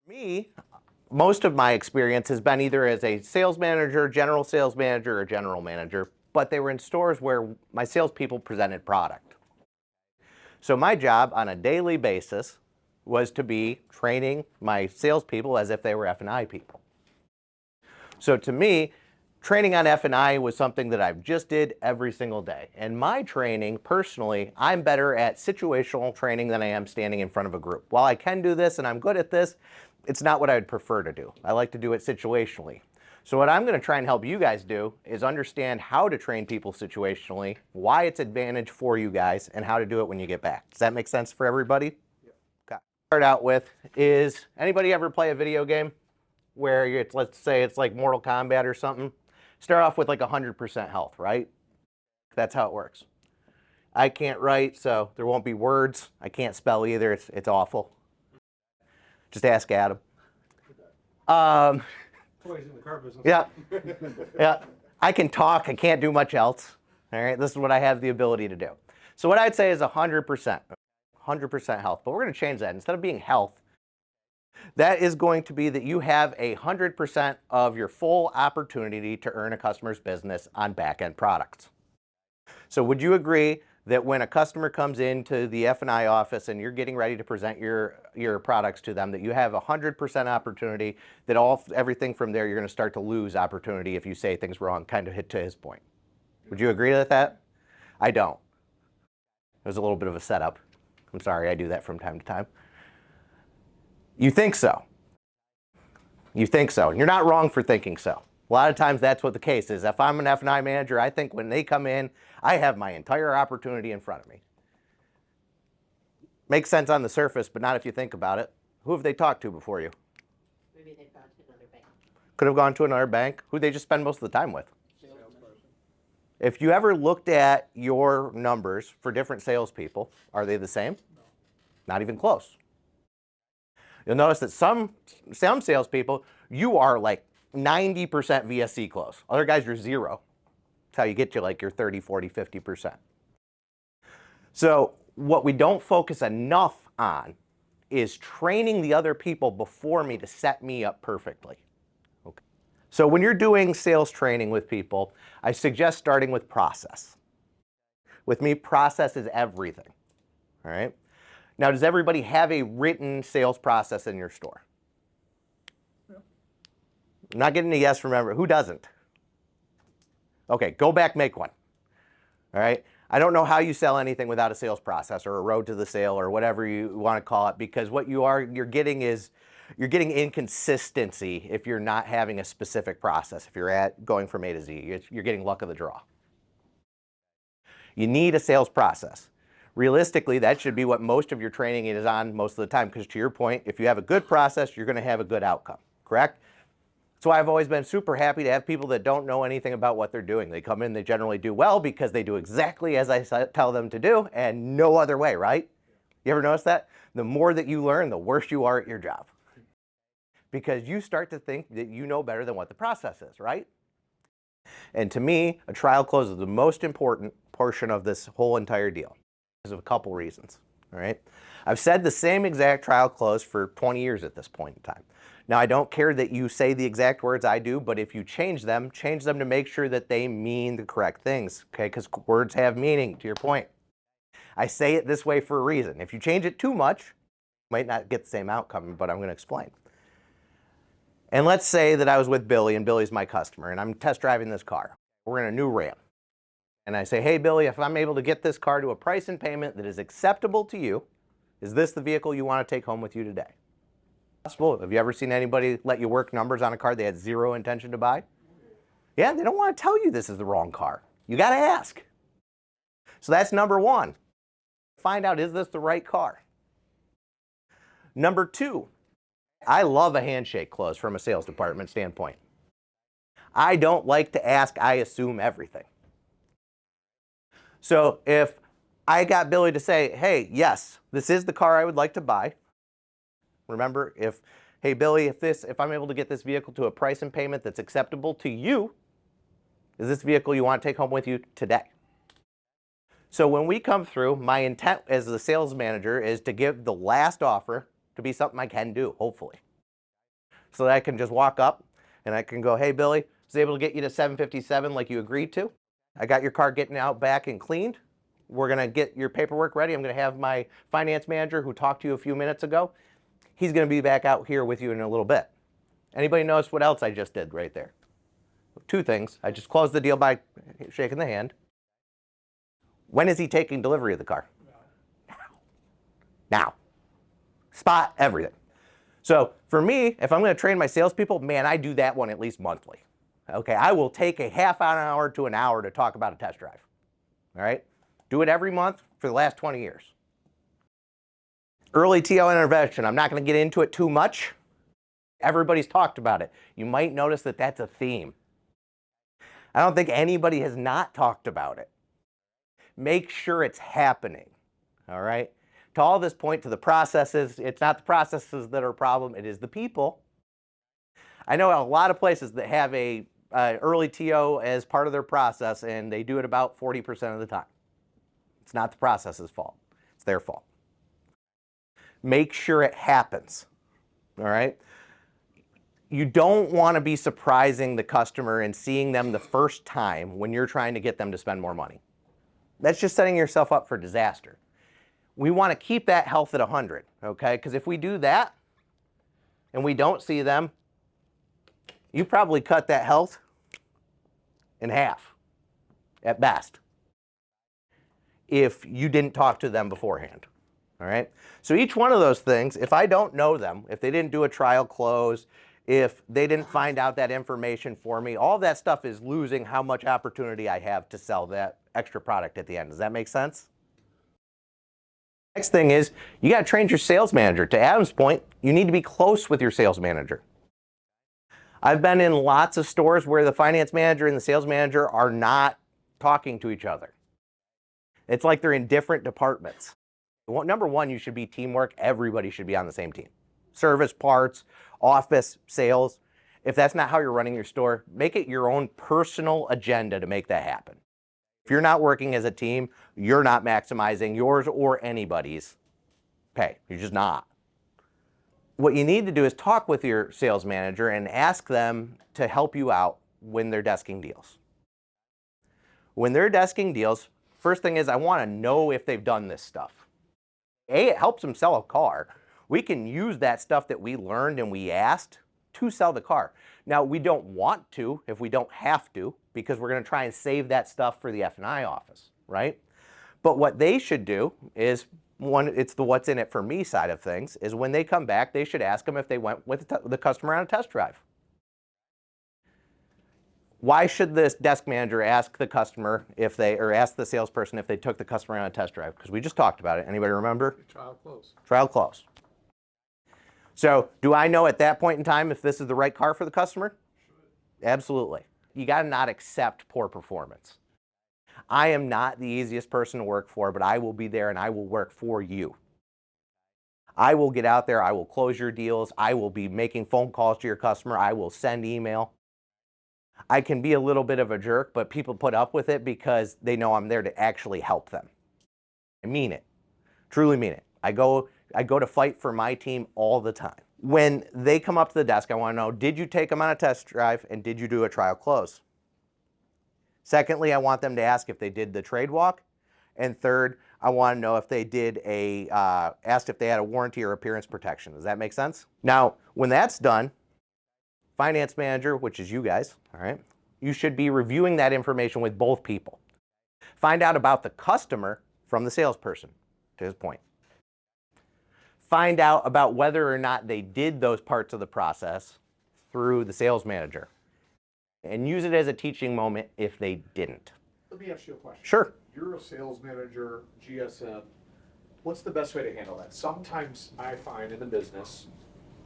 Me, most of my experience has been either as a sales manager, or general manager, but they were in stores where my salespeople presented product. So my job on a daily basis was to be training my salespeople as if they were F&I people. So to me, training on F&I was something that I just did every single day. And my training, personally, I'm better at situational training than I am standing in front of a group. While I can do this and I'm good at this, it's not what I'd prefer to do. I like to do it situationally. So what I'm going to try and help you guys do is understand how to train people situationally, why it's advantage for you guys, and how to do it when you get back. Does that make sense for everybody? Yep. Okay. Start out with is, anybody ever play a video game where it's, let's say it's like Mortal Kombat or something? Start off with like 100% health, right? That's how it works. I can't write, so there won't be words. I can't spell either. It's awful. Just ask Adam. Yeah, yeah. I can talk. I can't do much else. All right, this is what I have the ability to do. So what I'd say is 100%, 100% health. But we're going to change that. Instead of being health, that is going to be that you have 100% of your full opportunity to earn a customer's business on back-end products. So would you agree that when a customer comes into the F&I office and you're getting ready to present your products to them, that you have 100% opportunity, that everything from there you're going to start to lose opportunity if you say things wrong, kind of hit to his point? Would you agree with that? I don't. It was a little bit of a setup. I'm sorry, I do that from time to time. You think so. You think so. And you're not wrong for thinking so. A lot of times that's what the case is. If I'm an F&I manager, I think when they come in, I have my entire opportunity in front of me. Makes sense on the surface, but not if you think about it. Who have they talked to before you? Maybe they've gone to another bank. Could have gone to another bank. Who'd they just spend most of the time with? If you ever looked at your numbers for different salespeople, are they the same? No. Not even close. You'll notice that some salespeople, you are like 90% VSC close. Other guys are 0. That's how you get to like your 30, 40, 50%. So what we don't focus enough on is training the other people before me to set me up perfectly. Okay. So when you're doing sales training with people, I suggest starting with process. With me, process is everything. All right. Now, does everybody have a written sales process in your store? Yeah. I'm not getting a yes, remember. Who doesn't? Okay, go back, make one. All right. I don't know how you sell anything without a sales process or a road to the sale or whatever you want to call it, because what you're getting inconsistency if you're not having a specific process. If you're going from A to Z, you're getting luck of the draw. You need a sales process. Realistically, that should be what most of your training is on most of the time, because to your point, if you have a good process, you're going to have a good outcome, correct? That's why I've always been super happy to have people that don't know anything about what they're doing. They come in, they generally do well because they do exactly as I tell them to do and no other way, right? You ever notice that? The more that you learn, the worse you are at your job. Because you start to think that you know better than what the process is, right? And to me, a trial close is the most important portion of this whole entire deal. Because of a couple reasons, all right? I've said the same exact trial close for 20 years at this point in time. Now, I don't care that you say the exact words I do, but if you change them to make sure that they mean the correct things, okay? Because words have meaning, to your point. I say it this way for a reason. If you change it too much, you might not get the same outcome, but I'm going to explain. And let's say that I was with Billy, and Billy's my customer, and I'm test driving this car. We're in a new Ram. And I say, hey, Billy, if I'm able to get this car to a price and payment that is acceptable to you, is this the vehicle you want to take home with you today? Possible. Have you ever seen anybody let you work numbers on a car they had zero intention to buy? Yeah, they don't want to tell you this is the wrong car. You got to ask. So that's number one. Find out, is this the right car? Number two, I love a handshake close from a sales department standpoint. I don't like to ask, I assume everything. So if I got Billy to say, hey, yes, this is the car I would like to buy. Remember, hey, Billy, if I'm able to get this vehicle to a price and payment that's acceptable to you, is this vehicle you want to take home with you today? So when we come through, my intent as the sales manager is to give the last offer to be something I can do, hopefully. so that I can just walk up and I can go, hey, Billy, I was able to get you to 757 like you agreed to. I got your car getting out back and cleaned. We're going to get your paperwork ready. I'm going to have my finance manager who talked to you a few minutes ago. He's going to be back out here with you in a little bit. Anybody notice what else I just did right there? Two things. I just closed the deal by shaking the hand. When is he taking delivery of the car? Now. Spot everything. So for me, if I'm going to train my salespeople, man, I do that one at least monthly. Okay, I will take a half an hour to an hour to talk about a test drive. All right, do it every month for the last 20 years. Early TO intervention, I'm not going to get into it too much. Everybody's talked about it. You might notice that that's a theme. I don't think anybody has not talked about it. Make sure it's happening, all right? To all this point, to the processes, it's not the processes that are a problem, it is the people. I know a lot of places that have a early TO as part of their process, and they do it about 40% of the time. It's not the process's fault, it's their fault. Make sure it happens, all right? You don't want to be surprising the customer and seeing them the first time when you're trying to get them to spend more money. That's just setting yourself up for disaster. We want to keep that health at 100, okay? Because if we do that and we don't see them, you probably cut that health in half at best if you didn't talk to them beforehand, all right? So each one of those things, if I don't know them, if they didn't do a trial close, if they didn't find out that information for me, all that stuff is losing how much opportunity I have to sell that extra product at the end. Does that make sense? Next thing is, you got to train your sales manager. To Adam's point, you need to be close with your sales manager. I've been in lots of stores where the finance manager and the sales manager are not talking to each other. It's like they're in different departments. Number one, you should be teamwork. Everybody should be on the same team. Service, parts, office, sales. If that's not how you're running your store, make it your own personal agenda to make that happen. If you're not working as a team, you're not maximizing yours or anybody's pay. You're just not. What you need to do is talk with your sales manager and ask them to help you out when they're desking deals. When they're desking deals, first thing is I want to know if they've done this stuff. A, it helps them sell a car. We can use that stuff that we learned and we asked to sell the car. Now, we don't want to if we don't have to, because we're going to try and save that stuff for the F&I office, right? But what they should do is, one, it's the what's in it for me side of things, is when they come back, they should ask them if they went with the customer on a test drive. Why should this desk manager ask the customer if they, or ask the salesperson if they took the customer on a test drive? Because we just talked about it. Anybody remember? Trial close. Trial close. So do I know at that point in time if this is the right car for the customer? Absolutely. You got to not accept poor performance. I am not the easiest person to work for, but I will be there and I will work for you. I will get out there, I will close your deals, I will be making phone calls to your customer, I will send email. I can be a little bit of a jerk, but people put up with it because they know I'm there to actually help them. I mean it, truly mean it. I go to fight for my team all the time. When they come up to the desk, I want to know, did you take them on a test drive and did you do a trial close? Secondly, I want them to ask if they did the trade walk. And third, I want to know if they did asked if they had a warranty or appearance protection. Does that make sense? Now, when that's done, finance manager, which is you guys, all right, you should be reviewing that information with both people. Find out about the customer from the salesperson, to his point. Find out about whether or not they did those parts of the process through the sales manager. And use it as a teaching moment if they didn't. Let me ask you a question. Sure. You're a sales manager, GSM. What's the best way to handle that? Sometimes I find in the business,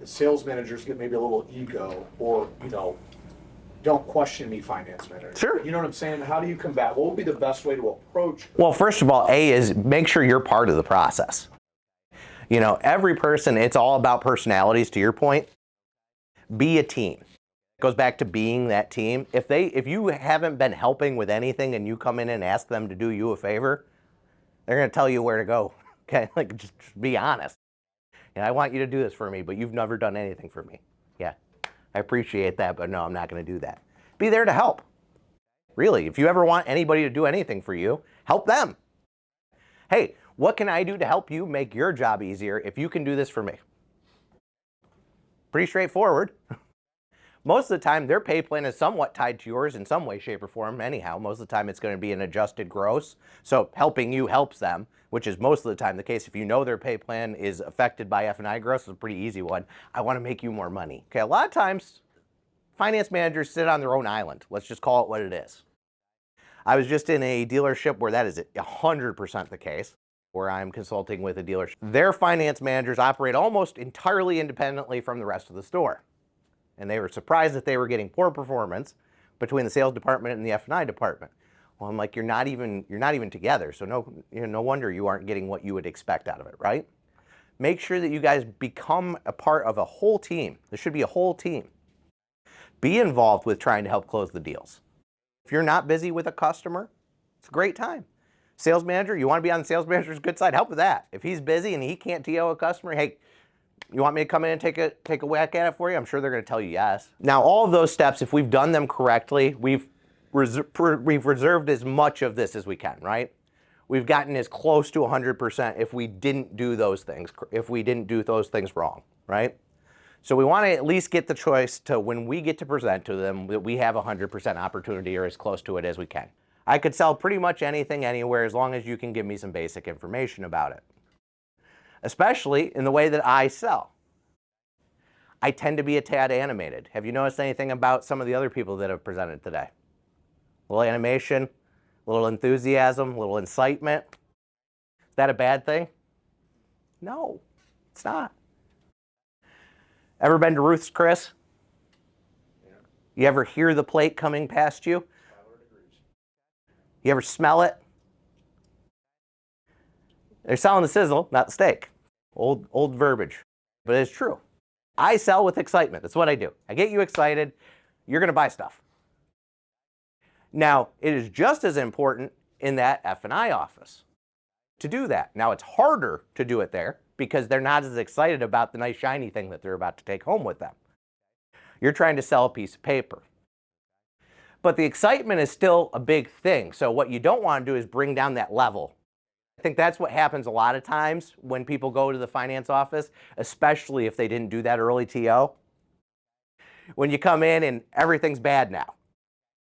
the sales managers get maybe a little ego or, don't question me, finance manager. Sure. You know what I'm saying? How do you combat? What would be the best way to approach? Well, first of all, A is make sure you're part of the process. Every person, it's all about personalities, to your point. Be a team. It goes back to being that team. If you haven't been helping with anything and you come in and ask them to do you a favor, they're going to tell you where to go. Okay, just be honest. And I want you to do this for me, but you've never done anything for me. Yeah. I appreciate that, but no, I'm not going to do that. Be there to help. Really, if you ever want anybody to do anything for you, help them. Hey, what can I do to help you make your job easier if you can do this for me? Pretty straightforward. Most of the time, their pay plan is somewhat tied to yours in some way, shape, or form anyhow. Most of the time, it's going to be an adjusted gross. So helping you helps them, which is most of the time the case. If you know their pay plan is affected by F&I gross, it's a pretty easy one. I want to make you more money. Okay, a lot of times, finance managers sit on their own island. Let's just call it what it is. I was just in a dealership where that is 100% the case, where I'm consulting with a dealership. Their finance managers operate almost entirely independently from the rest of the store. And they were surprised that they were getting poor performance between the sales department and the F&I department. Well, I'm like, you're not even together, so no wonder you aren't getting what you would expect out of it, right? Make sure that you guys become a part of a whole team. There should be a whole team. Be involved with trying to help close the deals. If you're not busy with a customer, it's a great time. Sales manager, you want to be on the sales manager's good side, help with that. If he's busy and he can't TO a customer, hey, you want me to come in and take a whack at it for you? I'm sure they're going to tell you yes. Now, all of those steps, if we've done them correctly, we've reserved as much of this as we can, right? We've gotten as close to 100% if we didn't do those things, if we didn't do those things wrong, right? So we want to at least get the choice to, when we get to present to them, that we have 100% opportunity or as close to it as we can. I could sell pretty much anything anywhere as long as you can give me some basic information about it. Especially in the way that I sell. I tend to be a tad animated. Have you noticed anything about some of the other people that have presented today? A little animation, a little enthusiasm, a little incitement. Is that a bad thing? No, it's not. Ever been to Ruth's Chris? Yeah. You ever hear the plate coming past you? 500 degrees. You ever smell it? They're selling the sizzle, not the steak. Old verbiage, but it's true. I sell with excitement. That's what I do. I get you excited. You're going to buy stuff. Now, it is just as important in that F&I office to do that. Now, it's harder to do it there because they're not as excited about the nice shiny thing that they're about to take home with them. You're trying to sell a piece of paper. But the excitement is still a big thing. So what you don't want to do is bring down that level. I think that's what happens a lot of times when people go to the finance office, especially if they didn't do that early TO. When you come in and everything's bad now.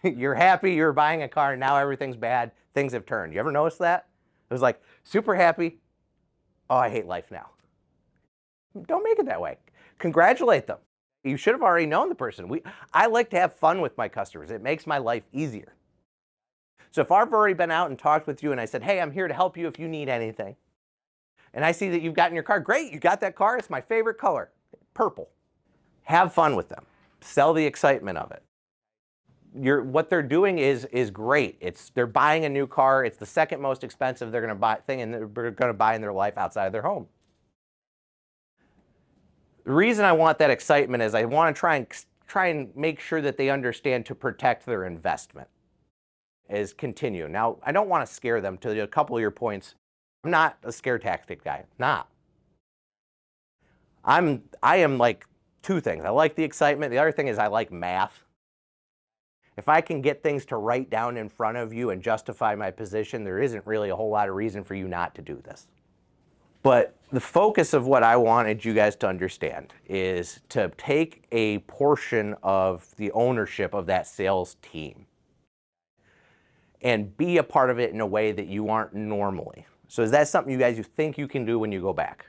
You're happy, you're buying a car, and now everything's bad. Things have turned. You ever notice that? It was like, super happy. Oh, I hate life now. Don't make it that way. Congratulate them. You should have already known the person. I like to have fun with my customers. It makes my life easier. So if I've already been out and talked with you and I said, hey, I'm here to help you if you need anything, and I see that you've gotten your car, great, you got that car, it's my favorite color, purple. Have fun with them. Sell the excitement of it. What they're doing is great. They're buying a new car. It's the second most expensive they're going to buy and they're going to buy in their life outside of their home. The reason I want that excitement is I want to try and make sure that they understand to protect their investment is continue. Now, I don't want to scare them. To a couple of your points, I'm not a scare tactic guy. Not. I am like two things. I like the excitement. The other thing is I like math. If I can get things to write down in front of you and justify my position, there isn't really a whole lot of reason for you not to do this. But the focus of what I wanted you guys to understand is to take a portion of the ownership of that sales team and be a part of it in a way that you aren't normally. So is that something you think you can do when you go back?